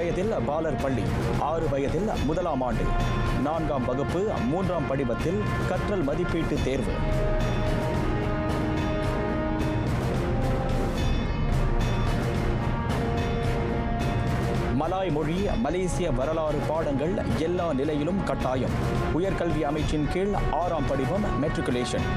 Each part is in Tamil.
வயதில் பாலர் பள்ளி, 6 வயதில் முதலாம் ஆண்டு, 4ஆம் வகுப்பு 3ஆம் படிவத்தில் கற்றல் மதிப்பீட்டு தேர்வு. மலாய் மொழி, மலேசிய வரலாறு பாடங்கள் எல்லா நிலையிலும் கட்டாயம். உயர்கல்வி அமைச்சின் கீழ் 6ஆம் படிவம் மெட்ரிகுலேஷன்.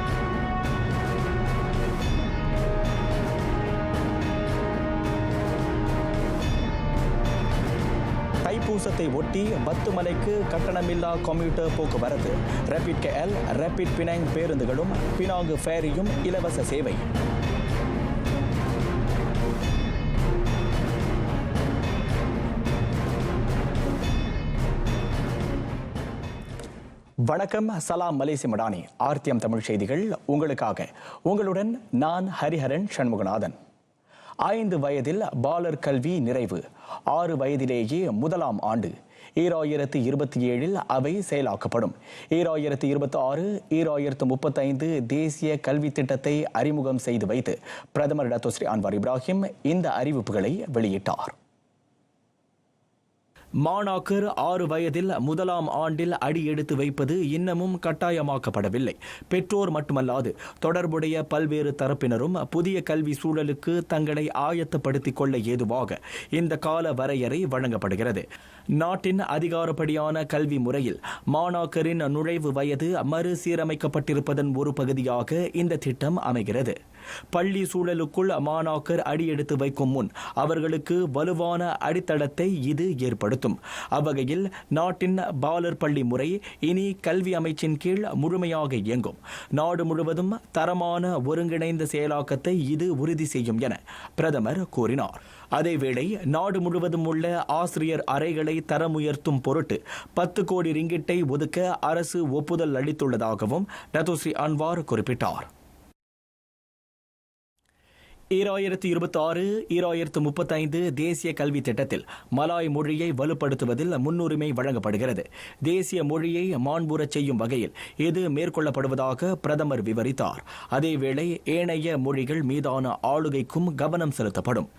தைப்பூசத்தை ஒட்டி பத்துமலைக்கு கட்டணமில்லா கம்யூட்டர் போக்குவரத்து. ரேபிட் KL, ரேபிட் பினாங் பேருந்துகளும் பினாங்கு ஃபேரியும் இலவச சேவை. வணக்கம், சலாம் மலேசிய மடானி. ஆர்த்தியம் தமிழ் செய்திகள் உங்களுக்காக. உங்களுடன் நான் ஹரிஹரன் சண்முகநாதன். 5 வயதில் பாலர் கல்வி நிறைவு, 6 வயதிலேயே முதலாம் ஆண்டு. 2027 அவை செயலாக்கப்படும். 2026, 2035 தேசிய கல்வி திட்டத்தை அறிமுகம் செய்து வைத்து பிரதமர் டத்தோஸ்ரீ அன்வார் இப்ராஹிம் இந்த அறிவிப்புகளை வெளியிட்டார். மாணாக்கர் 6 வயதில் முதலாம் ஆண்டில் அடி எடுத்து வைப்பது இன்னமும் கட்டாயமாக்கப்படவில்லை. பெற்றோர் மட்டுமல்லாது தொடர்புடைய பல்வேறு தரப்பினரும் புதிய கல்வி சூழலுக்கு தங்களை ஆயத்தப்படுத்திக் கொள்ள ஏதுவாக இந்த கால வரையறை வழங்கப்படுகிறது. நாட்டின் அதிகாரப்படியான கல்வி முறையில் மாணாக்கரின் நுழைவு வயது மறுசீரமைக்கப்பட்டிருப்பதன் ஒரு பகுதியாக இந்த திட்டம் அமைகிறது. பள்ளி சூழலுக்குள் மாணாக்கர் அடியெடுத்து வைக்கும் முன் அவர்களுக்கு வலுவான அடித்தளத்தை இது ஏற்படுத்தும். அவ்வகையில் நாட்டின் பாலர் பள்ளி முறை இனி கல்வி அமைச்சின் கீழ் முழுமையாக இயங்கும். நாடு முழுவதும் தரமான ஒருங்கிணைந்த செயலாக்கத்தை இது உறுதி செய்யும் என பிரதமர் கூறினார். அதேவேளை நாடு முழுவதும் உள்ள ஆசிரியர் அறைகளை தரம் உயர்த்தும் பொருட்டு 10 கோடி ரிங்கிட்டை ஒதுக்க அரசு ஒப்புதல் அளித்துள்ளதாகவும் டத்தோஸ்ரீ அன்வார் குறிப்பிட்டார். 2026-2035 தேசிய கல்வி திட்டத்தில் மலாய் மொழியை வலுப்படுத்துவதில் முன்னுரிமை வழங்கப்படுகிறது. தேசிய மொழியை மாண்புறச் செய்யும் வகையில் இது மேற்கொள்ளப்படுவதாக பிரதமர் விவரித்தார். அதேவேளை ஏனைய மொழிகள் மீதான ஆளுகைக்கும் கவனம் செலுத்தப்படும்.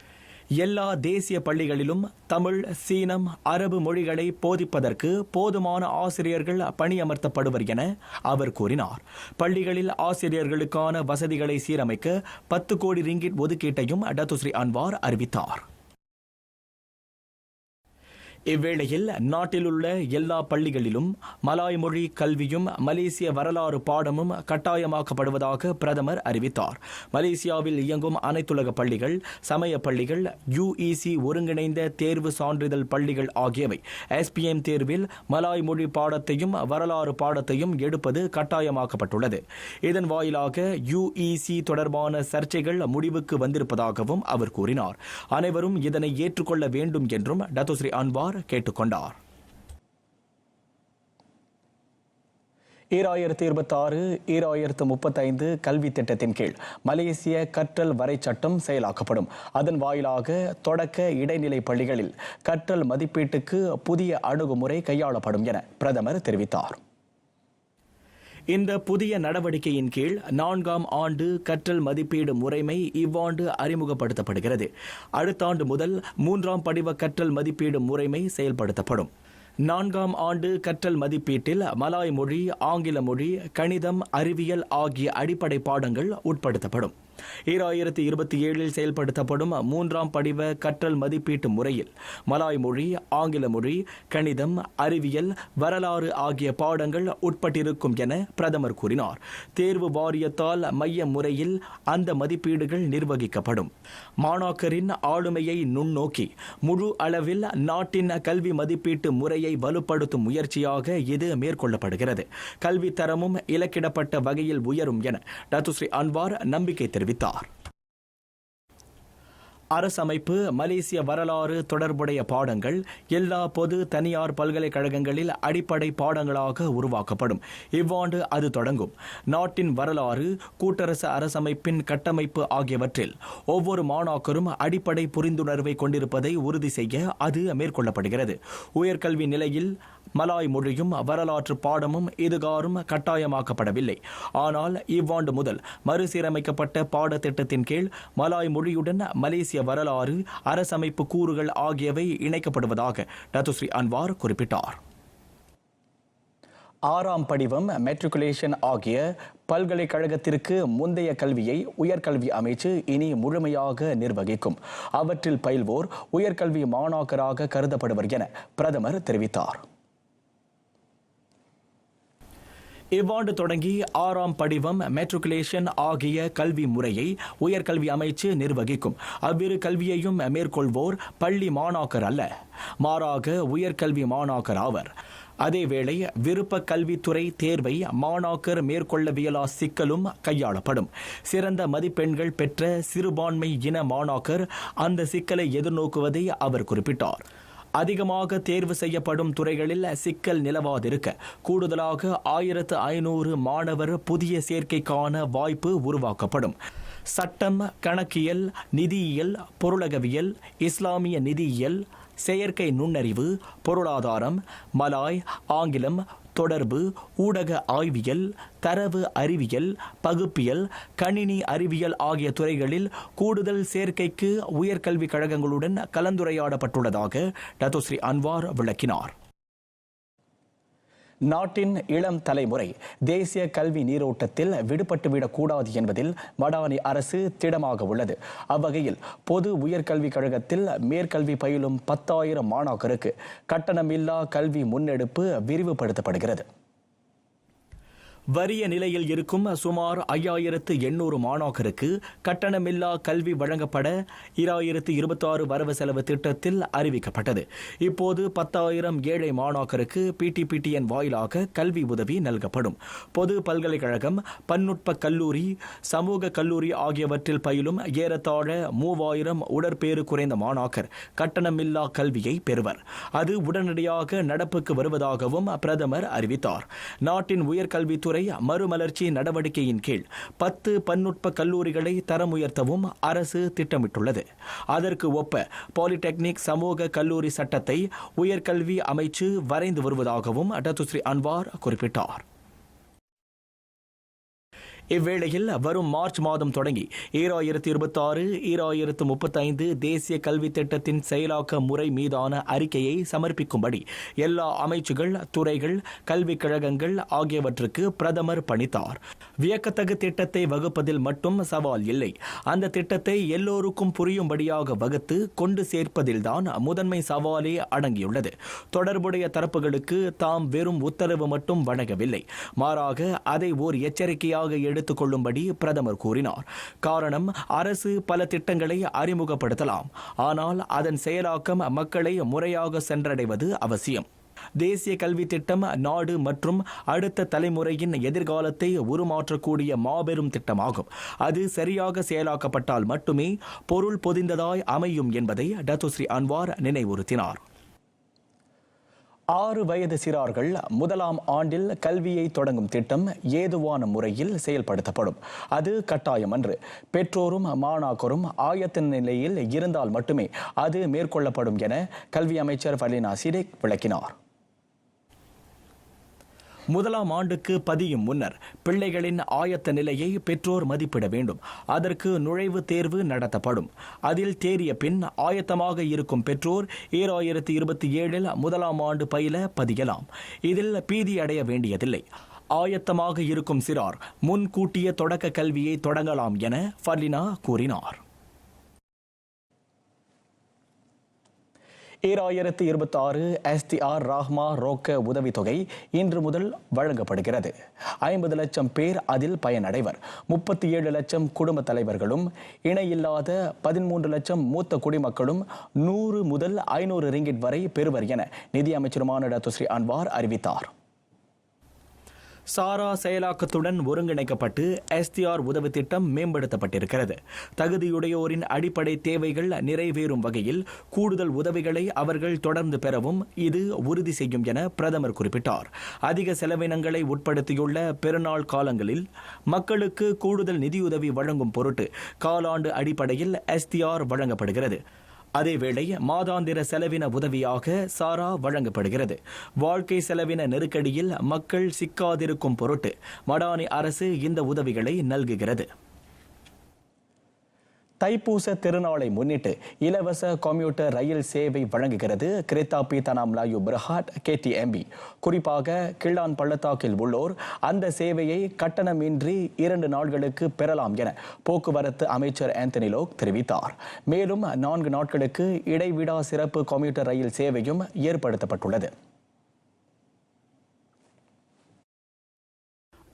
எல்லா தேசிய பள்ளிகளிலும் தமிழ், சீனம், அரபு மொழிகளை போதிப்பதற்கு போதுமான ஆசிரியர்கள் பணியமர்த்தப்படுவர் என அவர் கூறினார். பள்ளிகளில் ஆசிரியர்களுக்கான வசதிகளை சீரமைக்க 10 கோடி ரிங்கிட் ஒதுக்கீட்டையும் டத்தோஸ்ரீ அன்வார் அறிவித்தார். இவ்வேளையில் நாட்டில் உள்ள எல்லா பள்ளிகளிலும் மலாய் மொழி கல்வியும் மலேசிய வரலாறு பாடமும் கட்டாயமாக்கப்படுவதாக பிரதமர் அறிவித்தார். மலேசியாவில் இயங்கும் அனைத்துலக பள்ளிகள், சமய பள்ளிகள், UEC ஒருங்கிணைந்த தேர்வு சான்றிதழ் பள்ளிகள் ஆகியவை SPM தேர்வில் மலாய் மொழி பாடத்தையும் வரலாறு பாடத்தையும் எடுப்பது கட்டாயமாக்கப்பட்டுள்ளது. இதன் வாயிலாக UEC தொடர்பான சர்ச்சைகள் முடிவுக்கு வந்திருப்பதாகவும் அவர் கூறினார். அனைவரும் இதனை ஏற்றுக்கொள்ள வேண்டும் என்றும் டத்தோஸ்ரீ அன்வார் கேட்டுக்கொண்டார். 2026-2035 கல்வி திட்டத்தின் கீழ் மலேசிய கற்றல் வரை சட்டம் செயலாக்கப்படும். அதன் வாயிலாக தொடக்க இடைநிலை பள்ளிகளில் கற்றல் மதிப்பீட்டுக்கு புதிய அணுகுமுறை கையாளப்படும் என பிரதமர் தெரிவித்தார். இந்த புதிய நடவடிக்கையின் கீழ் 4ஆம் ஆண்டு கற்றல் மதிப்பீடு முறைமை இவ்வாண்டு அறிமுகப்படுத்தப்படுகிறது. அடுத்த ஆண்டு முதல் 3ஆம் படிவ கற்றல் மதிப்பீடு முறைமை செயல்படுத்தப்படும். 4ஆம் ஆண்டு கற்றல் மதிப்பீட்டில் மலாய் மொழி, ஆங்கில மொழி, கணிதம், அறிவியல் ஆகிய அடிப்படை பாடங்கள் உட்படுத்தப்படும். 2027 செயல்படுத்தப்படும் 3ஆம் படிவ கற்றல் மதிப்பீட்டு முறையில் மலாய் மொழி, ஆங்கில மொழி, கணிதம், அறிவியல், வரலாறு ஆகிய பாடங்கள் உட்பட்டிருக்கும் என பிரதமர் கூறினார். தேர்வு வாரியத்தால் மைய முறையில் அந்த மதிப்பீடுகள் நிர்வகிக்கப்படும். மாணாக்கரின் ஆளுமையை நுண்ணோக்கி முழு அளவில் நாட்டின் கல்வி மதிப்பீட்டு முறையை வலுப்படுத்தும் முயற்சியாக இது மேற்கொள்ளப்படுகிறது. கல்வி தரமும் இலக்கிடப்பட்ட வகையில் உயரும் என டத்தோஸ்ரீ அன்வார் நம்பிக்கை தெரிவித்தார். அரசமைப்பு, மலேசிய வரலாறு தொடர்புடைய பாடங்கள் எல்லா பொது தனியார் பல்கலைக்கழகங்களில் அடிப்படை பாடங்களாக உருவாக்கப்படும். இவ்வாண்டு அது தொடங்கும். நாட்டின் வரலாறு, கூட்டரசு அரசமைப்பின் கட்டமைப்பு ஆகியவற்றில் ஒவ்வொரு மாணாக்கரும் அடிப்படை புரிந்துணர்வை கொண்டிருப்பதை உறுதி செய்ய அது மேற்கொள்ளப்படுகிறது. உயர்கல்வி நிலையில் மலாய் மொழியும் வரலாற்று பாடமும் இதுகாரும் கட்டாயமாக்கப்படவில்லை. ஆனால் இவ்வாண்டு முதல் மறுசீரமைக்கப்பட்ட பாடத்திட்டத்தின் கீழ் மலாய் மொழியுடன் மலேசிய தேசிய வரலாறு, அரசமைப்பு கூறுகள் ஆகியவை இணைக்கப்படுவதாக டத்துஸ்ரீ அன்வார் குறிப்பிட்டார். 6ஆம் படிவம், மெட்ரிகுலேஷன் ஆகிய பல்கலைக்கழகத்திற்கு முந்தைய கல்வியை உயர்கல்வி அமைச்சு இனி முழுமையாக நிர்வகிக்கும். அவற்றில் பயில்வோர் உயர்கல்வி மாணாக்கராக கருதப்படுவர் என பிரதமர் தெரிவித்தார். இவ்வாண்டு தொடங்கி 6ஆம் படிவம், மெட்ரிகுலேஷன் ஆகிய கல்வி முறையை உயர்கல்வி அமைச்சு நிர்வகிக்கும். அவ்விரு கல்வியையும் மேற்கொள்வோர் பள்ளி மாணாக்கர் அல்ல, மாறாக உயர்கல்வி மாணாக்கர் ஆவர். அதேவேளை விருப்ப கல்வித்துறை தேர்வை மாணாக்கர் மேற்கொள்ளவியலா சிக்கலும் கையாளப்படும். சிறந்த மதிப்பெண்கள் பெற்ற சிறுபான்மை இன மாணாக்கர் அந்த சிக்கலை எதிர்நோக்குவதை அவர் குறிப்பிட்டார். அதிகமாக தேர்வு செய்யப்படும் துறைகளில் சிக்கல் நிலவாதிருக்க கூடுதலாக 1500 மாணவர் புதிய சேர்க்கைக்கான வாய்ப்பு உருவாக்கப்படும். சட்டம், கணக்கியல், நிதியியல், பொருளகவியல், இஸ்லாமிய நிதியியல், செயற்கை நுண்ணறிவு, பொருளாதாரம், மலாய், ஆங்கிலம், தொடர்பு, ஊடக ஆய்வியல், தரவு அறிவியல், பகுப்பியல், கணினி அறிவியல் ஆகிய துறைகளில் கூடுதல் சேர்க்கைக்கு உயர்கல்விக் கழகங்களுடன் கலந்துரையாடப்பட்டுள்ளதாக டத்துஸ்ரீ அன்வார் விளக்கினார். நாட்டின் இளம் தலைமுறை தேசிய கல்வி நீரோட்டத்தில் விடுபட்டுவிடக்கூடாது என்பதில் மடானி அரசு திடமாக உள்ளது. அவ்வகையில் பொது உயர்கல்விக் கழகத்தில் மேற்கல்வி பயிலும் 10,000 மாணாக்கருக்கு கட்டணமில்லா கல்வி முன்னெடுப்பு விரிவுபடுத்தப்படுகிறது. வறிய நிலையில் இருக்கும் சுமார் 5,800 மாணாக்கருக்கு கட்டணமில்லா கல்வி வழங்கப்பட 2026 வரவு செலவு திட்டத்தில் அறிவிக்கப்பட்டது. இப்போது 10,000 ஏழை மாணாக்கருக்கு PTPTN வாயிலாக கல்வி உதவி நல்கப்படும். பொது பல்கலைக்கழகம், பன்னுட்ப கல்லூரி, சமூக கல்லூரி ஆகியவற்றில் பயிலும் ஏறத்தாழ 3,000 உடற்பேறு குறைந்த மாணாக்கர் கட்டணமில்லா கல்வியை பெறுவர். அது உடனடியாக நடப்புக்கு வருவதாகவும் பிரதமர் அறிவித்தார். நாட்டின் உயர்கல்வித்துறை மறுமலர்ச்சி நடவடிக்கையின் கீழ் 10 பன்னுட்ப கல்லூரிகளை தரம் உயர்த்தவும் அரசு திட்டமிட்டுள்ளது. அதற்கு ஒப்ப பாலிடெக்னிக் சமூக கல்லூரி சட்டத்தை உயர்கல்வி அமைச்சு வரைந்து வருவதாகவும் டத்துஸ்ரீ அன்வார் குறிப்பிட்டார். இவ்வேளையில் வரும் மார்ச் மாதம் தொடங்கி 2026-2035 தேசிய கல்வி திட்டத்தின் செயலாக்க முறை மீதான அறிக்கையை சமர்ப்பிக்கும்படி எல்லா அமைச்சுகள், துறைகள், கல்விக் கழகங்கள் ஆகியவற்றுக்கு பிரதமர் பணித்தார். வியக்கத்தகு திட்டத்தை வகுப்பதில் மட்டும் சவால் இல்லை, அந்த திட்டத்தை எல்லோருக்கும் புரியும்படியாக வகுத்து கொண்டு சேர்ப்பதில்தான் முதன்மை சவாலே அடங்கியுள்ளது. தொடர்புடைய தரப்புகளுக்கு தாம் வெறும் உத்தரவு மட்டும் வழங்கவில்லை, மாறாக அதை ஓர் எச்சரிக்கையாக எடுத்துக் கொள்ளும்படி பிரதமர் கூறினார். காரணம், அரசு பல திட்டங்களை அறிமுகப்படுத்தலாம், ஆனால் அதன் செயலாக்கம் மக்களை முறையாக சென்றடைவது அவசியம். தேசிய கல்வி திட்டம் நாடு மற்றும் அடுத்த தலைமுறையின் எதிர்காலத்தை உருமாற்றக்கூடிய மாபெரும் திட்டமாகும். அது சரியாக செயலாக்கப்பட்டால் மட்டுமே பொருள் பொதிந்ததாய் அமையும் என்பதை டத்துஸ்ரீ அன்வார் நினைவுறுத்தினார். 6 வயது சிறார்கள் 1ஆம் ஆண்டில் கல்வியை தொடங்கும் திட்டம் ஏதுவான முறையில் செயல்படுத்தப்படும். அது கட்டாயமன்று. பெற்றோரும் மாணாக்கரும் ஆயத்த நிலையில் இருந்தால் மட்டுமே அது மேற்கொள்ளப்படும் என கல்வி அமைச்சர் ஃபர்லினா சிடேக் விளக்கினார். 1ஆம் ஆண்டுக்கு பதியும் முன்னர் பிள்ளைகளின் ஆயத்த நிலையை பெற்றோர் மதிப்பிட வேண்டும். அதற்கு நுழைவுத் தேர்வு நடத்தப்படும். அதில் தேறிய பின் ஆயத்தமாக இருக்கும் பெற்றோர் 2027 1ஆம் ஆண்டு பயில பதியலாம். இதில் பீதி அடைய வேண்டியதில்லை. ஆயத்தமாக இருக்கும் சிறார் முன்கூட்டிய தொடக்க கல்வியை தொடங்கலாம் என ஃபர்லினா கூறினார். 2026 STR ராஹ்மா ரோக்க உதவித்தொகை இன்று முதல் வழங்கப்படுகிறது. 50 லட்சம் பேர் அதில் பயனடைவர். 37 லட்சம் குடும்ப தலைவர்களும் இணையில்லாத 13 லட்சம் மூத்த குடிமக்களும் 100 முதல் 500 ரிங்கிட் வரை பெறுவர் என நிதி அமைச்சருமான டத்துஸ்ரீ அன்வார் அறிவித்தார். சாரா செயலாக்கத்துடன் ஒருங்கிணைக்கப்பட்டு STR உதவி திட்டம் மேம்படுத்தப்பட்டிருக்கிறது. தகுதியுடையோரின் அடிப்படை தேவைகள் நிறைவேறும் வகையில் கூடுதல் உதவிகளை அவர்கள் தொடர்ந்து பெறவும் இது உறுதி செய்யும் என பிரதமர் குறிப்பிட்டார். அதிக செலவினங்களை உட்படுத்தியுள்ள பெருநாள் காலங்களில் மக்களுக்கு கூடுதல் நிதியுதவி வழங்கும் பொருட்டு காலாண்டு அடிப்படையில் STR வழங்கப்படுகிறது. அதேவேளை மாதாந்திர செலவின உதவியாக சாரா வழங்கப்படுகிறது. வாழ்க்கை செலவின நெருக்கடியில் மக்கள் சிக்காதிருக்கும் பொருட்டு மடானி அரசு இந்த உதவிகளை நல்குகிறது. தைப்பூச திருநாளை முன்னிட்டு இலவச கம்யூட்டர் ரயில் சேவை வழங்குகிறது கிரேத்தாபி தனாம்லாயு பிரஹாட் KTMB. குறிப்பாக கிள்ளான் பள்ளத்தாக்கில் உள்ளோர் அந்த சேவையை கட்டணமின்றி 2 நாட்களுக்கு பெறலாம் என போக்குவரத்து அமைச்சர் ஆந்தனி லோக் தெரிவித்தார். மேலும் 4 நாட்களுக்கு இடைவிடா சிறப்பு கம்யூட்டர் ரயில் சேவையும் ஏற்படுத்தப்பட்டுள்ளது.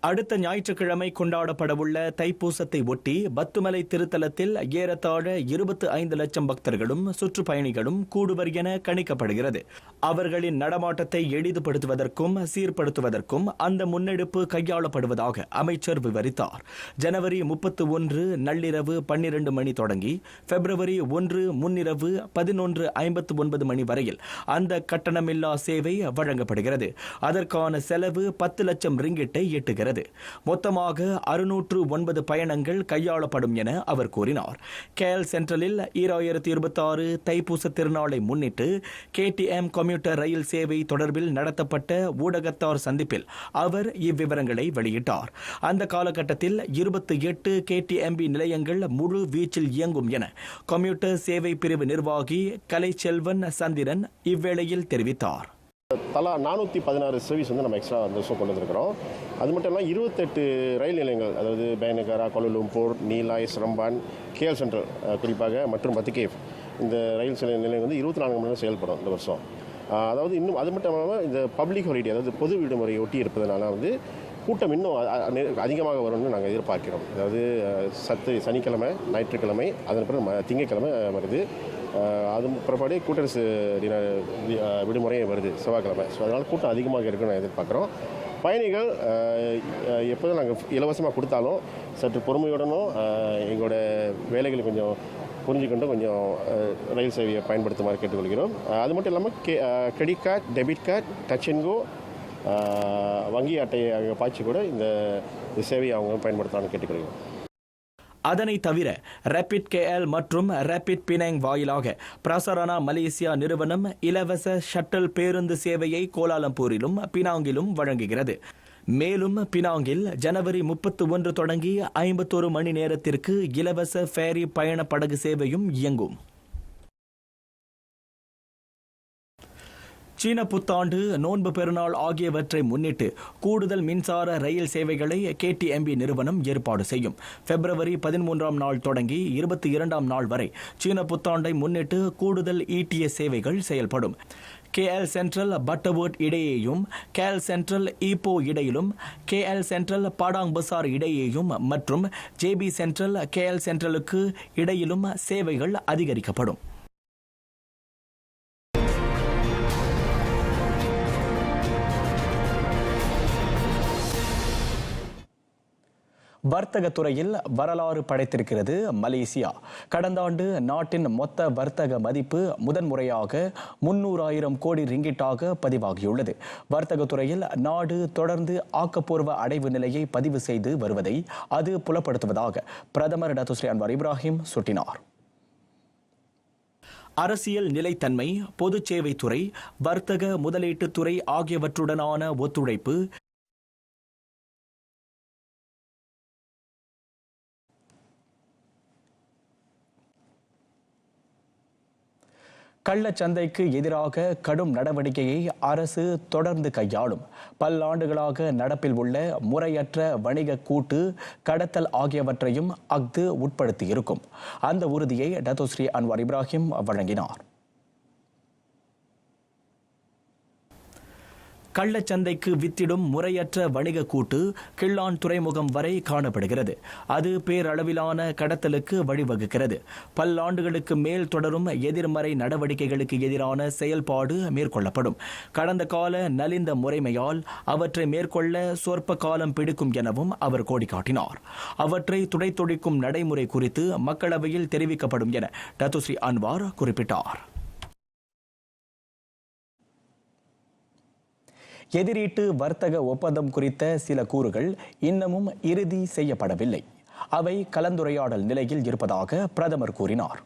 அடுத்த ஞாயிற்றுக்கிழமை கொண்டாடப்படவுள்ள தைப்பூசத்தை ஒட்டி பத்துமலை திருத்தலத்தில் ஏறத்தாழ 25 லட்சம் பக்தர்களும் சுற்றுப்பயணிகளும் கூடுவர் என கணிக்கப்படுகிறது. அவர்களின் நடமாட்டத்தை எளிதுபடுத்துவதற்கும் சீர்படுத்துவதற்கும் அந்த முன்னெடுப்பு கையாளப்படுவதாக அமைச்சர் விவரித்தார். ஜனவரி 31 நள்ளிரவு 12 மணி தொடங்கி பிப்ரவரி 1 முன்னிரவு 11:59 மணி வரையில் அந்த கட்டணமில்லா சேவை வழங்கப்படுகிறது. அதற்கான செலவு 10 லட்சம் ரிங்கிட்டை எட்டுகிறது. மொத்தமாக 609 பயணங்கள் கையாளப்படும் என அவர் கூறினார். KL சென்ட்ரலில் 2026 தைப்பூச திருநாளை முன்னிட்டு KTM கம்யூட்டர் ரயில் சேவை தொடர்பில் நடத்தப்பட்ட ஊடகத்தார் சந்திப்பில் அவர் இவ்விவரங்களை வெளியிட்டார். அந்த காலகட்டத்தில் 28 KTMB நிலையங்கள் முழு வீச்சில் இயங்கும் என கம்யூட்டர் சேவை பிரிவு நிர்வாகி கலைச்செல்வன் சந்திரன் இவ்வேளையில் தெரிவித்தார். தலா 416 சர்வீஸ் நம்ம எக்ஸ்ட்ரா வருஷம் கொண்டு வந்திருக்கிறோம். அது மட்டும் இல்லாமல் 28 ரயில் நிலையங்கள், அதாவது பேனகரா, கோலாலம்பூர், நீலாய், ஸ்ரம்பான், KL சென்ட்ரல் குறிப்பாக மற்றும் பத்திகேவ், இந்த ரயில் நிலையம் 24 மணி நேரம் செயல்படும் இந்த வருஷம். அதாவது இன்னும் அது மட்டும் இல்லாமல் இந்த பப்ளிக் ஹாலிடே, அதாவது பொது விடுமுறை ஒட்டி இருப்பதனால கூட்டம் இன்னும் அதிகமாக வரும்னு நாங்கள் எதிர்பார்க்கிறோம். அதாவது சனிக்கிழமை, ஞாயிற்றுக்கிழமை, அதன் பிறகு திங்கட்கிழமை வருது. அது பிற்பாடு கூட்டரசு விடுமுறையே வருது செவ்வாய்க்கிழமை. ஸோ அதனால் கூட்டம் அதிகமாக இருக்குன்னு எதிர்பார்க்குறோம். பயணிகள் எப்போதும் நாங்கள் இலவசமாக கொடுத்தாலும் சற்று பொறுமையுடனும் எங்களோட வேலைகளை கொஞ்சம் புரிஞ்சுக்கொண்டு கொஞ்சம் ரயில் சேவையை பயன்படுத்துமாறு கேட்டுக்கொள்கிறோம். அது மட்டும் இல்லாமல் credit card, debit card, touch and go, வங்கி அட்டையை பாய்ச்சி கூட இந்த சேவையை அவங்க பயன்படுத்தலாம்னு கேட்டுக்கொள்கிறோம். அதனை தவிர ரேபிட் KL மற்றும் ரேபிட் பினாங் வாயிலாக பிரசரணா மலேசியா நிறுவனம் இலவச ஷட்டில் பேருந்து சேவையை கோலாலம்பூரிலும் பினாங்கிலும் வழங்குகிறது. மேலும் பினாங்கில் ஜனவரி 31 தொடங்கி 51 மணி நேரத்திற்கு இலவச ஃபேரி பயண படகு சேவையும் இயங்கும். சீன புத்தாண்டு, நோன்பு பெருநாள் ஆகியவற்றை முன்னிட்டு கூடுதல் மின்சார ரயில் சேவைகளை KTMB நிறுவனம் ஏற்பாடு செய்யும். பிப்ரவரி 13ஆம் நாள் தொடங்கி 22ஆம் நாள் வரை சீன புத்தாண்டை முன்னிட்டு கூடுதல் ETS சேவைகள் செயல்படும். KL சென்ட்ரல் பட்டர்வர்ட் இடையேயும், KL சென்ட்ரல் ஈப்போ இடையிலும், KL சென்ட்ரல் பாடாங் பசார் இடையேயும் மற்றும் JB சென்ட்ரல் KL சென்ட்ரலுக்கு இடையிலும் சேவைகள் அதிகரிக்கப்படும். வர்த்தகத் துறையில் வரலாறு படைத்திருக்கிறது மலேசியா. கடந்த ஆண்டு நாட்டின் மொத்த வர்த்தக மதிப்பு முதன்முறையாக 300,000 கோடி ரிங்கிட்டாக பதிவாகியுள்ளது. வர்த்தகத் துறையில் நாடு தொடர்ந்து ஆக்கப்பூர்வ அடைவு நிலையை பதிவு செய்து வருவதை அது புலப்படுத்துவதாக பிரதமர் டத்துஸ்ரீ அன்வார் இப்ராஹிம் சுட்டினார். அரசியல் நிலைத்தன்மை, பொதுச் சேவைத்துறை, வர்த்தக முதலீட்டுத்துறை ஆகியவற்றுடனான ஒத்துழைப்பு, கள்ளச்சந்தைக்கு எதிராக கடும் நடவடிக்கையை அரசு தொடர்ந்து கையாளும். பல்லாண்டுகளாக நடப்பில் உள்ள முறையற்ற வணிக கூட்டு, கடத்தல் ஆகியவற்றையும் அஃது உட்படுத்தியிருக்கும். அந்த உறுதியை டத்துஸ்ரீ அன்வார் இப்ராஹிம் வழங்கினார். கள்ளச்சந்தைக்கு வித்திடும் முறையற்ற வணிக கூட்டு கிள்ளான் துறைமுகம் வரை காணப்படுகிறது. அது பேரளவிலான கடத்தலுக்கு வழிவகுக்கிறது. பல்லாண்டுகளுக்கு மேல் தொடரும் எதிர்மறை நடவடிக்கைகளுக்கு எதிரான செயல்பாடு மேற்கொள்ளப்படும். கடந்த கால நலிந்த முறைமையால் அவற்றை மேற்கொள்ள சொற்ப காலம் பிடிக்கும் எனவும் அவர் கோடிக்காட்டினார். அவற்றை துடைத்தொழிக்கும் நடைமுறை குறித்து மக்களவையில் தெரிவிக்கப்படும் என டத்துஸ்ரீ அன்வார் குறிப்பிட்டார். எதிரீட்டு வர்த்தக ஒப்பந்தம் குறித்த சில கூறுகள் இன்னமும் இறுதி செய்யப்படவில்லை. அவை கலந்துரையாடல் நிலையில் இருப்பதாக பிரதமர் கூறினார்.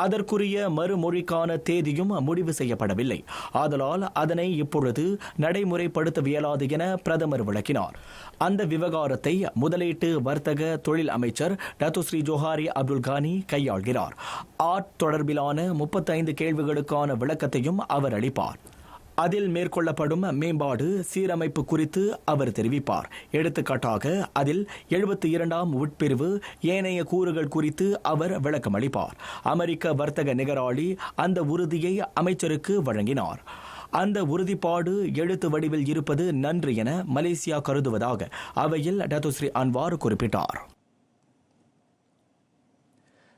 அதற்குரிய மறுமொழிக்கான தேதியும் முடிவு செய்யப்படவில்லை. ஆதலால் அதனை இப்பொழுது நடைமுறைப்படுத்தவியலாது என பிரதமர் விளக்கினார். அந்த விவகாரத்தை முதலீட்டு வர்த்தக தொழில் அமைச்சர் டத்துஸ்ரீ ஜோஹாரி அப்துல் கானி கையாள்கிறார். ஆர்ட் தொடர்பிலான 35 கேள்விகளுக்கான விளக்கத்தையும் அவர் அளிப்பார். அதில் மேற்கொள்ளப்படும் மேம்பாடு சீரமைப்பு குறித்து அவர் தெரிவிப்பார். எடுத்துக்காட்டாக அதில் 72ஆம் உட்பிரிவு ஏனைய கூறுகள் குறித்து அவர் விளக்கம் அளிப்பார். அமெரிக்க வர்த்தக நிகராளி அந்த உறுதியை அமைச்சருக்கு வழங்கினார். அந்த உறுதிப்பாடு எழுத்து வடிவில் இருப்பது நன்று என மலேசியா கருதுவதாக அவையில் டத்துஸ்ரீ அன்வார் குறிப்பிட்டார்.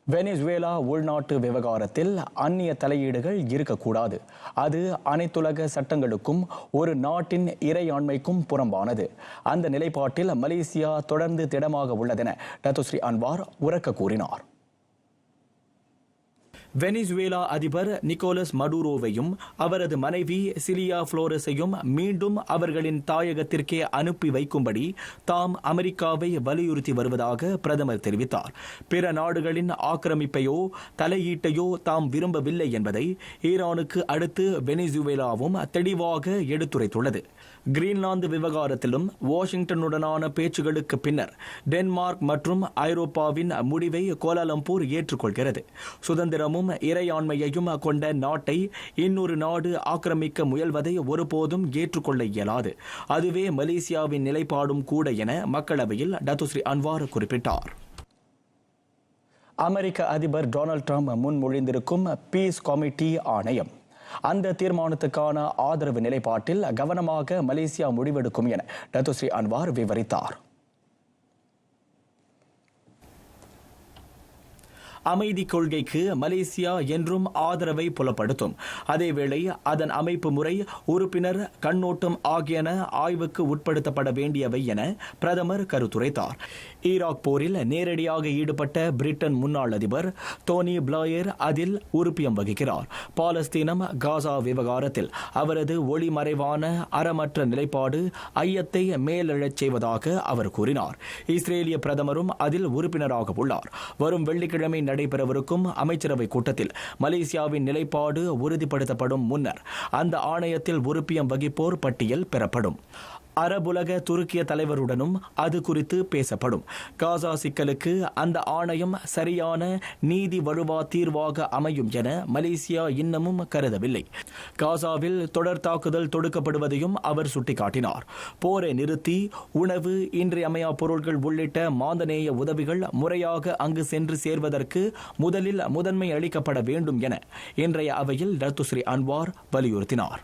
வெனிசுவேலா உள்நாட்டு விவகாரத்தில் அந்நிய தலையீடுகள் இருக்கக்கூடாது. அது அனைத்துலக சட்டங்களுக்கும் ஒரு நாட்டின் இறையாண்மைக்கும் புறம்பானது. அந்த நிலைப்பாட்டில் மலேசியா தொடர்ந்து திடமாக உள்ளதென டத்துஸ்ரீ அன்வார் உரக்க கூறினார். வெனிசுவேலா அதிபர் நிக்கோலஸ் மடூரோவையும் அவரது மனைவி சிலியா புளோரஸையும் மீண்டும் அவர்களின் தாயகத்திற்கே அனுப்பி வைக்கும்படி தாம் அமெரிக்காவை வலியுறுத்தி வருவதாக பிரதமர் தெரிவித்தார். பிற நாடுகளின் ஆக்கிரமிப்பையோ தலையீட்டையோ தாம் விரும்பவில்லை என்பதை ஈரானுக்கு அடுத்து வெனிசுவேலாவும் தெளிவாக எடுத்துரைத்துள்ளது. கிரீன்லாந்து விவகாரத்திலும் வாஷிங்டனுடனான பேச்சுகளுக்கு பின்னர் டென்மார்க் மற்றும் ஐரோப்பாவின் முடிவை கோலாலம்பூர் ஏற்றுக்கொள்கிறது. சுதந்திரமும் இறையாண்மையையும் கொண்ட நாட்டை இன்னொரு நாடு ஆக்கிரமிக்க முயல்வதை ஒருபோதும் ஏற்றுக்கொள்ள இயலாது. அதுவே மலேசியாவின் நிலைப்பாடும் கூட என மக்களவையில் டத்துஸ்ரீ அன்வார் குறிப்பிட்டார். அமெரிக்க அதிபர் டொனால்ட் ட்ரம்ப் முன்மொழிந்திருக்கும் பீஸ் கமிட்டி ஆணையம் அந்த தீர்மானத்துக்கான ஆதரவு நிலைப்பாட்டில் கவனமாக மலேசியா முடிவெடுக்கும் என டத்துஸ்ரீ அன்வார் விவரித்தார். அமைதி கொள்கைக்கு மலேசியா என்றும் ஆதரவை புலப்படுத்தும். அதேவேளை அதன் அமைப்பு முறை, உறுப்பினர் கண்ணோட்டம் ஆகியன ஆய்வுக்கு உட்படுத்தப்பட வேண்டியவை என பிரதமர் கருத்துரைத்தார். ஈராக் போரில் நேரடியாக ஈடுபட்ட பிரிட்டன் முன்னாள் அதிபர் டோனி பிளேயர் அதில் உறுப்பியம் வகிக்கிறார். பாலஸ்தீனம் காசா விவகாரத்தில் அவரது ஒளிமறைவான அறமற்ற நிலைப்பாடு ஐயத்தை மேலெழச் செய்வதாக அவர் கூறினார். இஸ்ரேலிய பிரதமரும் அதில் உறுப்பினராக உள்ளார். வரும் வெள்ளிக்கிழமை நடைபெறவிருக்கும் அமைச்சரவை கூட்டத்தில் மலேசியாவின் நிலைப்பாடு உறுதிப்படுத்தப்படும் முன்னர் அந்த ஆணையத்தில் உறுப்பியம் வகிப்போர் பட்டியல் பெறப்படும். அரபுலக துருக்கிய தலைவருடனும் அது குறித்து பேசப்படும். காசா சிக்கலுக்கு அந்த ஆணையம் சரியான நீதி வலுவா தீர்வாக அமையும் என மலேசியா இன்னமும் கருதவில்லை. காசாவில் தொடர் தாக்குதல் தொடுக்கப்படுவதையும் அவர் சுட்டிக்காட்டினார். போரை நிறுத்தி உணவு, இன்றியமையா பொருட்கள் உள்ளிட்ட மாந்தநேய உதவிகள் முறையாக அங்கு சென்று சேர்வதற்கு முதலில் முதன்மை அளிக்கப்பட வேண்டும் என இன்றைய அவையில் டத்துஸ்ரீ அன்வார் வலியுறுத்தினார்.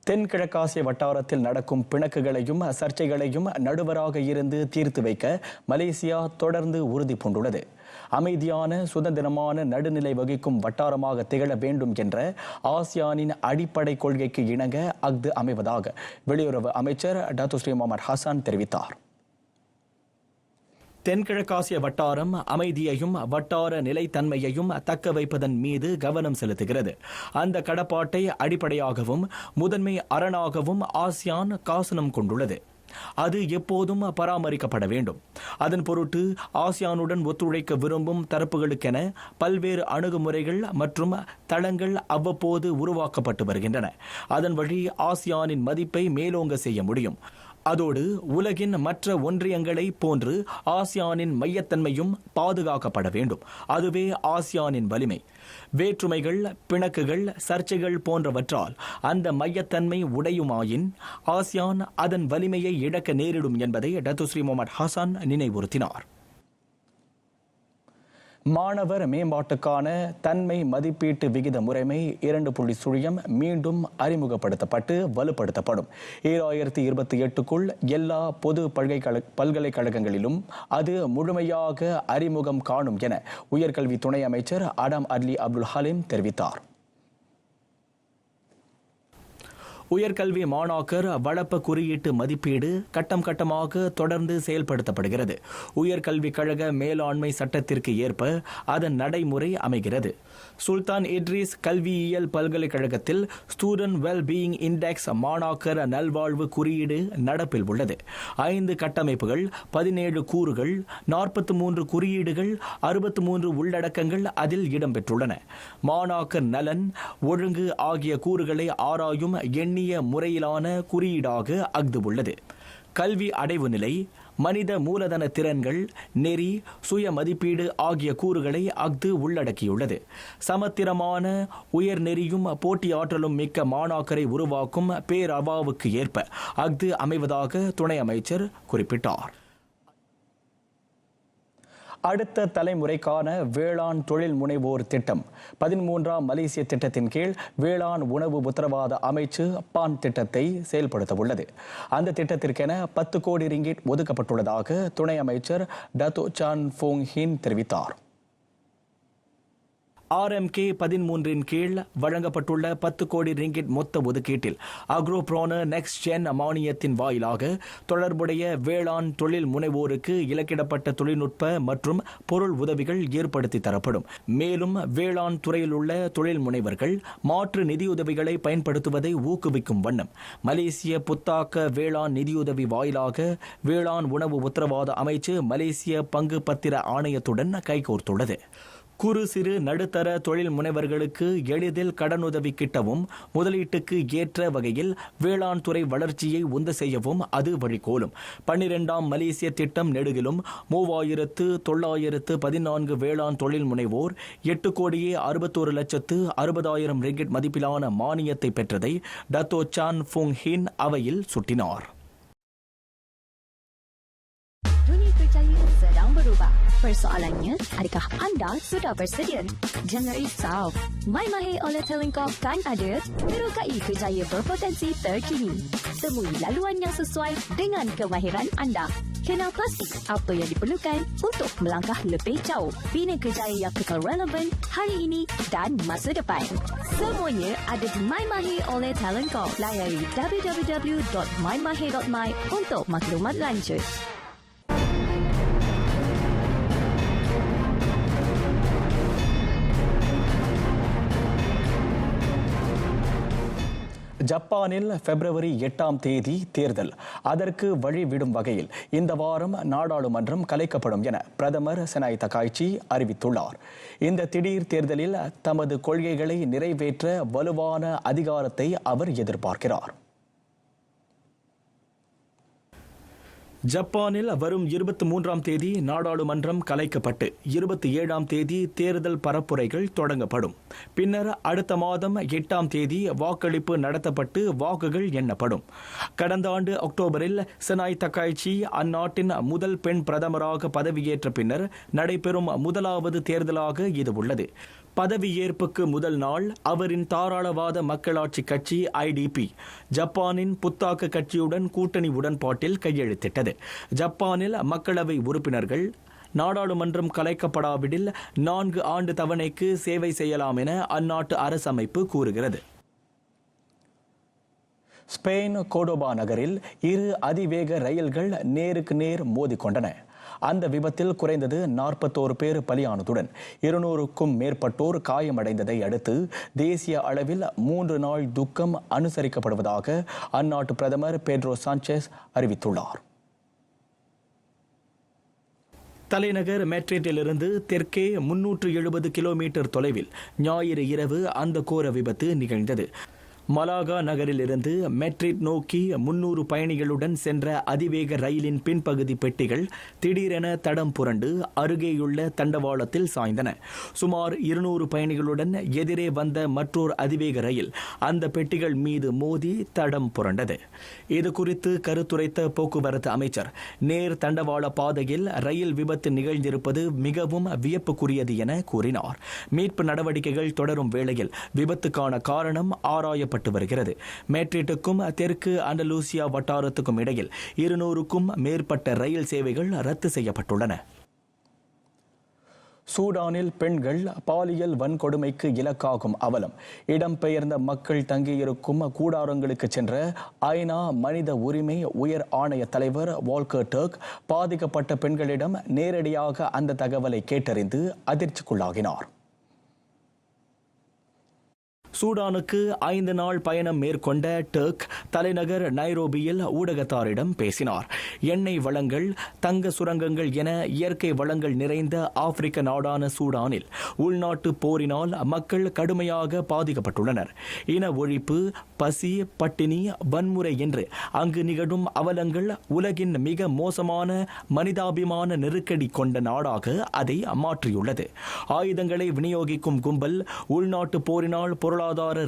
தென்கிழக்காசிய வட்டாரத்தில் நடக்கும் பிணக்குகளையும் சர்ச்சைகளையும் நடுவராக இருந்து தீர்த்து வைக்க மலேசியா தொடர்ந்து உறுதி பூண்டுள்ளது. அமைதியான, சுதந்திரமான நடுநிலை வகிக்கும் வட்டாரமாக திகழ வேண்டும் என்ற ஆசியானின் அடிப்படை கொள்கைக்கு இணங்க அஃது அமைவதாக வெளியுறவு அமைச்சர் டத்துஸ்ரீ முகமது ஹசான் தெரிவித்தார். தென்கிழக்காசிய வட்டாரம் அமைதியையும் வட்டார நிலைத்தன்மையையும் தக்க வைப்பதன் மீது கவனம் செலுத்துகிறது. அந்த கடப்பாட்டை அடிப்படையாகவும் முதன்மை அரணாகவும் ஆசியான் காசனம் கொண்டுள்ளது. அது எப்போதும் பராமரிக்கப்பட வேண்டும். அதன் பொருட்டு ஆசியானுடன் ஒத்துழைக்க விரும்பும் தரப்புகளுக்கென பல்வேறு அணுகுமுறைகள் மற்றும் தளங்கள் அவ்வப்போது உருவாக்கப்பட்டு வருகின்றன. அதன் வழி ஆசியானின் மதிப்பை மேலோங்க செய்ய முடியும். அதோடு உலகின் மற்ற ஒன்றியங்களை போன்று ஆசியானின் மையத்தன்மையும் பாதுகாக்கப்பட வேண்டும். அதுவே ஆசியானின் வலிமை. வேற்றுமைகள், பிணக்குகள், சர்ச்சைகள் போன்றவற்றால் அந்த மையத்தன்மை உடையுமாயின் ஆசியான் அதன் வலிமையை இழக்க நேரிடும் என்பதை டத்துஸ்ரீ முகமது ஹசான் நினைவுறுத்தினார். மாணவர் மேம்பாட்டுக்கான தன்மை மதிப்பீட்டு விகித முறைமை 2.0 மீண்டும் அறிமுகப்படுத்தப்பட்டு வலுப்படுத்தப்படும். 2028க்குள் எல்லா பொது பல்கலைக்கழகங்களிலும் அது முழுமையாக அறிமுகம் காணும் என உயர்கல்வி துணை அமைச்சர் அடாம் அட்லி அப்துல் ஹலீம் தெரிவித்தார். உயர்கல்வி மாணாக்கர் வளப்ப குறியீட்டு மதிப்பீடு கட்டம் கட்டமாக தொடர்ந்து செயல்படுத்தப்படுகிறது. உயர்கல்விக் கழக மேலாண்மை சட்டத்திற்கு ஏற்ப அதன் நடைமுறை அமைகிறது. சுல்தான் இட்ரிஸ் கல்வியியல் பல்கலைக்கழகத்தில் ஸ்டூடெண்ட் வெல்பீயிங் இண்டெக்ஸ் மாணாக்கர் நல்வாழ்வு குறியீடு நடப்பில் உள்ளது. 5 கட்டமைப்புகள், 17 கூறுகள், 43 குறியீடுகள், 63 உள்ளடக்கங்கள் அதில் இடம்பெற்றுள்ளன. மாணாக்கர் நலன், ஒழுங்கு ஆகிய கூறுகளை ஆராயும் எண்ணிய முறையிலான குறியீடாக அஃது உள்ளது. கல்வி அடைவு நிலை, மனித மூலதன திறன்கள், நெறி, சுய மதிப்பீடு ஆகிய கூறுகளை அஃது உள்ளடக்கியுள்ளது. சமத்திரமான உயர் நெறியும் போட்டியாற்றலும் மிக்க மாணாக்கரை உருவாக்கும் பேரவாவுக்கு ஏற்ப அஃது அமைவதாக துணை அமைச்சர் குறிப்பிட்டார். அடுத்த தலைமுறைக்கான வேளாண் தொழில் முனைவோர் திட்டம் 13ஆம் மலேசிய திட்டத்தின் கீழ் வேளாண் உணவு உத்தரவாத அமைச்சு பான் திட்டத்தை செயல்படுத்த உள்ளது. அந்த திட்டத்திற்கென 10 கோடி ரிங்கிட் ஒதுக்கப்பட்டுள்ளதாக துணை அமைச்சர் டத்தோ சான் ஃபோங் ஹின் தெரிவித்தார். RMK 13 கீழ் வழங்கப்பட்டுள்ள 10 கோடி ரிங்கிட் மொத்த ஒதுக்கீட்டில் அக்ரோப்ரோனர் நெக்ஸ்ட் ஜென் மானியத்தின் வாயிலாக தொடர்புடைய வேளாண் தொழில் முனைவோருக்கு இலக்கிடப்பட்ட தொழில்நுட்ப மற்றும் பொருள் உதவிகள் ஏற்படுத்தி தரப்படும். மேலும் வேளாண் துறையில் உள்ள தொழில் முனைவர்கள் மாற்று நிதியுதவிகளை பயன்படுத்துவதை ஊக்குவிக்கும் வண்ணம் மலேசிய புத்தாக்க வேளாண் நிதியுதவி வாயிலாக வேளாண் உணவு உத்தரவாத அமைச்சு மலேசிய பங்கு பத்திர ஆணையத்துடன் கைகோர்த்துள்ளது. குறு சிறு நடுத்தர தொழில் முனைவர்களுக்கு எளிதில் கடனுதவி கிட்டவும் முதலீட்டுக்கு ஏற்ற வகையில் வேளாண் துறை வளர்ச்சியை உந்து செய்யவும் அது வழிகோலும். 12ஆம் மலேசிய திட்டம் நெடுகிலும் 3914 வேளாண் தொழில் முனைவோர் 8,61,60,000 ரிங்கிட் மதிப்பிலான மானியத்தை பெற்றதை டத்தோ சான் ஃபோங் ஹின் அவையில் சுட்டினார். Persoalannya, adakah anda sudah bersedia? Jangan risau. MyMahir oleh Telengkop kan ada merokai kerjaya berpotensi terkini. Temui laluan yang sesuai dengan kemahiran anda. Kenal pasti apa yang diperlukan untuk melangkah lebih jauh. Bina kerjaya yang kekal relevan hari ini dan masa depan. Semuanya ada di MyMahir oleh Telengkop. Layari www.mymahir.my untuk maklumat lanjut. ஜப்பானில் பிப்ரவரி 8ஆம் தேதி தேர்தல். அதற்கு வழிவிடும் வகையில் இந்த வாரம் நாடாளுமன்றம் கலைக்கப்படும் என பிரதமர் செனாய் தகாய்ச்சி அறிவித்துள்ளார். இந்த திடீர் தேர்தலில் தமது கொள்கைகளை நிறைவேற்ற வலுவான அதிகாரத்தை அவர் எதிர்பார்க்கிறார். ஜப்பானில் வரும் 23ஆம் தேதி நாடாளுமன்றம் கலைக்கப்பட்டு 27ஆம் தேதி தேர்தல் பரப்புரைகள் தொடங்கப்படும். பின்னர் அடுத்த மாதம் 8ஆம் தேதி வாக்களிப்பு நடத்தப்பட்டு வாக்குகள் எண்ணப்படும். கடந்த ஆண்டு அக்டோபரில் செனாய் தகாய்ச்சி அந்நாட்டின் முதல் பெண் பிரதமராக பதவியேற்ற பின்னர் நடைபெறும் முதலாவது தேர்தலாக இது உள்ளது. பதவியேற்புக்கு முதல் நாள் அவரின் தாராளவாத மக்களாட்சி கட்சி IDP ஜப்பானின் புத்தாக்க கட்சியுடன் கூட்டணி உடன்பாட்டில் கையெழுத்திட்டது. ஜப்பானில் மக்களவை உறுப்பினர்கள் நாடாளுமன்றம் கலைக்கப்படாவிடில் 4 ஆண்டு தவணைக்கு சேவை செய்யலாம் என அந்நாட்டு அரசமைப்பு கூறுகிறது. ஸ்பெயின் கோடோபா நகரில் 2 அதிவேக ரயில்கள் நேருக்கு நேர் மோதிக்கொண்டன. அந்த விபத்தில் குறைந்தது 41 பேர் பலியானதுடன் 200க்கும் மேற்பட்டோர் காயமடைந்ததை அடுத்து தேசிய அளவில் 3 நாள் துக்கம் அனுசரிக்கப்படுவதாக அந்நாட்டு பிரதமர் பெட்ரோ சாnchez அறிவித்துள்ளார். தலைநகர் மெட்ரிட்டிலிருந்து தெற்கே 370 கிலோமீட்டர் தொலைவில் ஞாயிறு இரவு அந்த கோர விபத்து நிகழ்ந்தது. மலாகா நகரிலிருந்து மெட்ரிட் நோக்கி 300 பயணிகளுடன் சென்ற அதிவேக ரயிலின் பின்பகுதி பெட்டிகள் திடீரென தடம் புரண்டு அருகேயுள்ள தண்டவாளத்தில் சாய்ந்தன. சுமார் 200 பயணிகளுடன் எதிரே வந்த மற்றொரு அதிவேக ரயில் அந்த பெட்டிகள் மீது மோதி தடம் புரண்டது. இதுகுறித்து கருத்துரைத்த போக்குவரத்து அமைச்சர், நேர் தண்டவாள பாதையில் ரயில் விபத்து நிகழ்ந்திருப்பது மிகவும் வியப்புக்குரியது என கூறினார். மீட்பு நடவடிக்கைகள் தொடரும் வேளையில் விபத்துக்கான காரணம் ஆராயப்பட்டு வருகிறது. மேட்ரிட்டுக்கும் தெற்கு அண்டலூசியா வட்டாரத்துக்கும் இடையில் 200க்கும் மேற்பட்ட ரயில் சேவைகள் ரத்து செய்யப்பட்டுள்ளன. சூடானில் பெண்கள் பாலியல் வன்கொடுமைக்கு இலக்காகும் அவலம். இடம்பெயர்ந்த மக்கள் தங்கியிருக்கும் கூடாரங்களுக்கு சென்ற ஐநா மனித உரிமை உயர் ஆணைய தலைவர் வால்கர் டர்க் பாதிக்கப்பட்ட பெண்களிடம் நேரடியாக அந்த தகவலை கேட்டறிந்து அதிர்ச்சிக்குள்ளாகினார். சூடானுக்கு 5 நாள் பயணம் மேற்கொண்ட டர்க் தலைநகர் நைரோபியில் ஊடகத்தாரிடம் பேசினார். எண்ணெய் வளங்கள், தங்க சுரங்கங்கள் என இயற்கை வளங்கள் நிறைந்த ஆப்பிரிக்க நாடான சூடானில் உள்நாட்டு போரினால் மக்கள் கடுமையாக பாதிக்கப்பட்டுள்ளனர். இன ஒழிப்பு, பசி, பட்டினி, வன்முறை என்று அங்கு நிகழும் அவலங்கள் உலகின் மிக மோசமான மனிதாபிமான நெருக்கடி கொண்ட நாடாக அதை மாற்றியுள்ளது. ஆயுதங்களை விநியோகிக்கும் கும்பல், உள்நாட்டு போரினால் பொருளாதார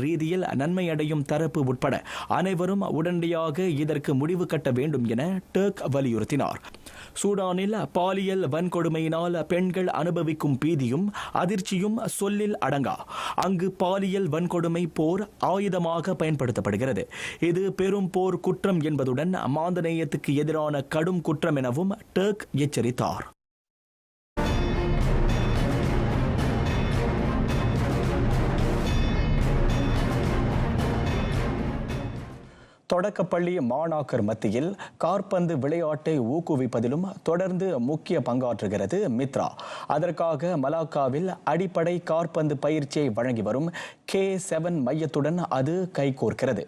ரீதியில் நன்மை அடையும் தரப்பு உட்பட அனைவரும் உடனடியாக இதற்கு முடிவு கட்ட வேண்டும் என டர்க் வலியுறுத்தினார். சூடானில் பாலியல் வன்கொடுமையினால் பெண்கள் அனுபவிக்கும் பீதியும் அதிர்ச்சியும் சொல்லில் அடங்கா. அங்கு பாலியல் வன்கொடுமை போர் ஆயுதமாக பயன்படுத்தப்படுகிறது. இது பெரும் போர் குற்றம் என்பதுடன் மாந்தநேயத்துக்கு எதிரான கடும் குற்றம் எனவும் டர்க் எச்சரித்தார். தொடக்கப்பள்ளி மாணாக்கர் மத்தியில் காற்பந்து விளையாட்டை ஊக்குவிப்பதிலும் தொடர்ந்து முக்கிய பங்காற்றுகிறது மித்ரா. அதற்காக மலாக்காவில் அடிப்படை காற்பந்து பயிற்சியை வழங்கி வரும் K7 மையத்துடன் அது கைகோர்க்கிறது.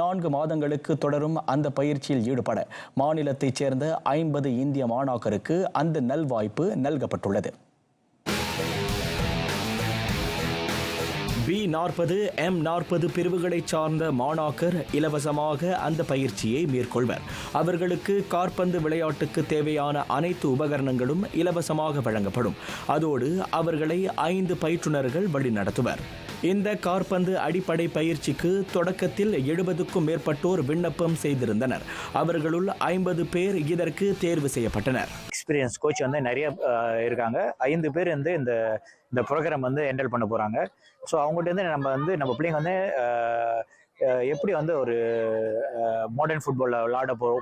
4 மாதங்களுக்கு தொடரும் அந்த பயிற்சியில் ஈடுபட மாநிலத்தைச் சேர்ந்த 50 இந்திய மாணாக்கருக்கு அந்த நல்வாய்ப்பு நல்கப்பட்டுள்ளது. B40, M40 பிரிவுகளை சார்ந்த மாணாக்கர் இலவசமாக அந்த பயிற்சியை மேற்கொள்வர். அவர்களுக்கு காற்பந்து விளையாட்டுக்கு தேவையான அனைத்து உபகரணங்களும் இலவசமாக வழங்கப்படும். அதோடு அவர்களை 5 பயிற்றுனர்கள் வழிநடத்துவர். இந்த காற்பந்து அடிப்படை பயிற்சிக்கு தொடக்கத்தில் 70க்கும் மேற்பட்டோர் விண்ணப்பம் செய்திருந்தனர். அவர்களுள் 50 பேர் இதற்கு தேர்வு செய்யப்பட்டனர். எக்ஸ்பீரியன்ஸ் கோச் நிறைய இருக்காங்க. 5 பேர் இந்த ப்ரோக்ராம் ஹேண்டில் பண்ண போகிறாங்க. ஸோ அவங்ககிட்ட நம்ம பிள்ளைங்க எப்படி ஒரு மாடர்ன் ஃபுட்பாலில்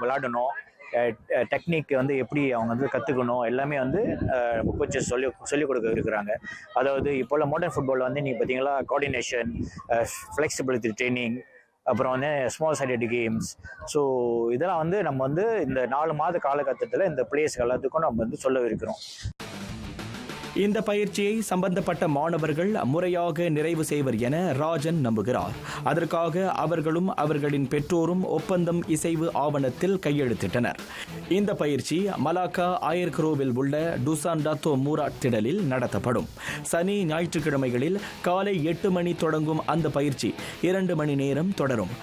விளையாடணும், டெக்னிக் எப்படி அவங்க கற்றுக்கணும், எல்லாமே கோச்சஸ் சொல்லிக் கொடுக்க இருக்கிறாங்க. அதாவது இப்போ மாடர்ன் ஃபுட்பாலில் நீங்கள் பார்த்தீங்களா, கோஆர்டினேஷன், ஃப்ளெக்சிபிலிட்டி ட்ரைனிங், அப்புறம் ஸ்மால் சைடட் கேம்ஸ். ஸோ இதெல்லாம் நம்ம இந்த 4 மாத காலகட்டத்தில் இந்த பிளேயர்ஸ் எல்லாத்துக்கும் நம்ம சொல்ல இருக்கிறோம். இந்த பயிற்சியை சம்பந்தப்பட்ட மாணவர்கள் முறையாக நிறைவு செய்வர் என ராஜன் நம்புகிறார். அதற்காக அவர்களும் அவர்களின் பெற்றோரும் ஒப்பந்தம் இசைவு ஆவணத்தில் கையெழுத்திட்டனர். இந்த பயிற்சி மலாக்கா ஆயர்க்ரோவில் உள்ள டுசான் டாத்தோ மூராட் திடலில் நடத்தப்படும். சனி, ஞாயிற்றுக்கிழமைகளில் காலை 8 மணி தொடங்கும் அந்த பயிற்சி 2 மணி நேரம் தொடரும்.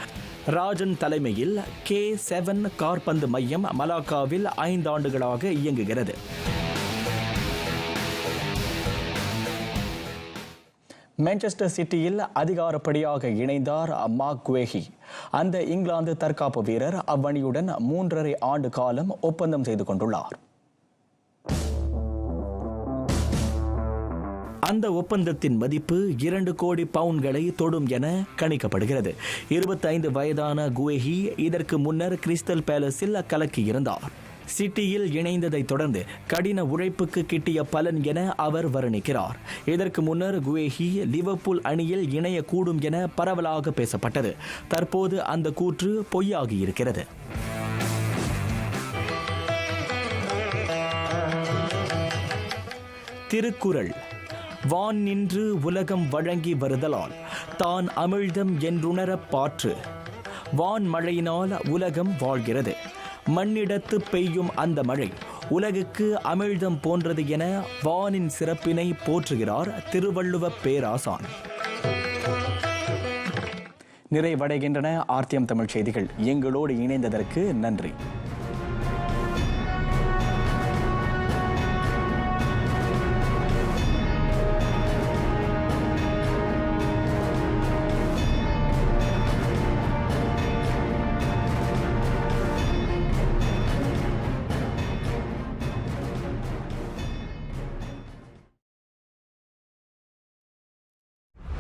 ராஜன் தலைமையில் K7 காற்பந்து மையம் மலாக்காவில் 5 ஆண்டுகளாக இயங்குகிறது. மான்செஸ்டர் சிட்டியில் அதிகாரப்படியாக இணைந்தார் மார்க் குவேஹி. அந்த இங்கிலாந்து தற்காப்பு வீரர் அவ்வணியுடன் 3.5 ஆண்டு காலம் ஒப்பந்தம் செய்து கொண்டுள்ளார். அந்த ஒப்பந்தத்தின் மதிப்பு 2 கோடி பவுண்ட்களை தொடும் என கணிக்கப்படுகிறது. 25 வயதான குவேஹி இதற்கு முன்னர் கிறிஸ்டல் பேலஸில் கலக்கியிருந்தார். சிட்டியில் இணைந்ததை தொடர்ந்து கடின உழைப்புக்கு கிட்டிய பலன் என அவர் வர்ணிக்கிறார். இதற்கு முன்னர் குவேஹி லிவர்பூல் அணியில் இணையக்கூடும் என பரவலாக பேசப்பட்டது. தற்போது அந்த கூற்று பொய்யாகி இருக்கிறது. திருக்குறள்: வான் நின்று உலகம் வழங்கி வருதலால் தான் அமிழ்தம் என்றுணரப் பாற்று. வான் மழையினால் உலகம் வாழ்கிறது. மண்ணிடத்து பெய்யும் அந்த மழை உலகுக்கு அமிழ்தம் போன்றது என வானின் சிறப்பினை போற்றுகிறார் திருவள்ளுவ பேராசான். நிறைவடைகின்றன ஆர்டிஎம் தமிழ் செய்திகள். எங்களோடு இணைந்ததற்கு நன்றி.